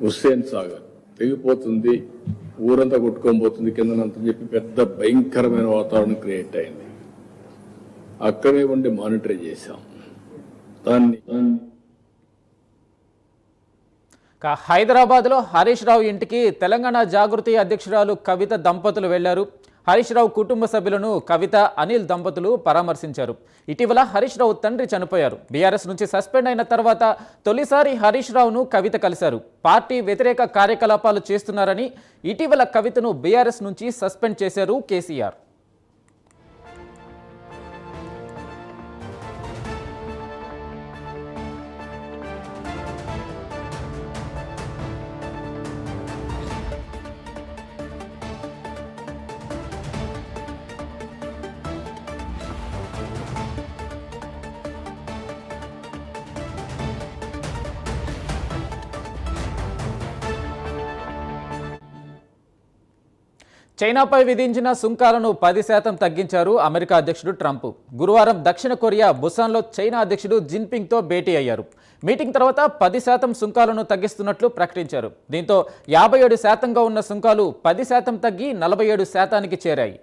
హుస్సేన్ సాగర్ తెగిపోతుంది, ఊరంతా కొట్టుకోబోతుంది కిందనంతని చెప్పి పెద్ద భయంకరమైన వాతావరణం క్రియేట్ అయింది. అక్కడే ఉండి మానిటర్ చేశాం దాన్ని. హైదరాబాద్లో హరీష్ రావు ఇంటికి తెలంగాణ జాగృతి అధ్యక్షురాలు కవిత దంపతులు వెళ్లారు. హరీష్ రావు కుటుంబ సభ్యులను కవిత, అనిల్ దంపతులు పరామర్శించారు. ఇటీవల హరీష్ రావు తండ్రి చనిపోయారు. బీఆర్ఎస్ నుంచి సస్పెండ్ అయిన తర్వాత తొలిసారి హరీష్ రావును కవిత కలిశారు. పార్టీ వ్యతిరేక కార్యకలాపాలు చేస్తున్నారని ఇటీవల కవితను బీఆర్ఎస్ నుంచి సస్పెండ్ చేశారు కేసీఆర్. చైనాపై విధించిన సుంకాలను 10% తగ్గించారు అమెరికా అధ్యక్షుడు ట్రంప్. గురువారం దక్షిణ కొరియా బుసాన్లో చైనా అధ్యక్షుడు జిన్పింగ్తో భేటీ అయ్యారు. మీటింగ్ తర్వాత 10% సుంకాలను తగ్గిస్తున్నట్లు ప్రకటించారు. దీంతో 57%గా ఉన్న సుంకాలు 10% తగ్గి 47%కి చేరాయి.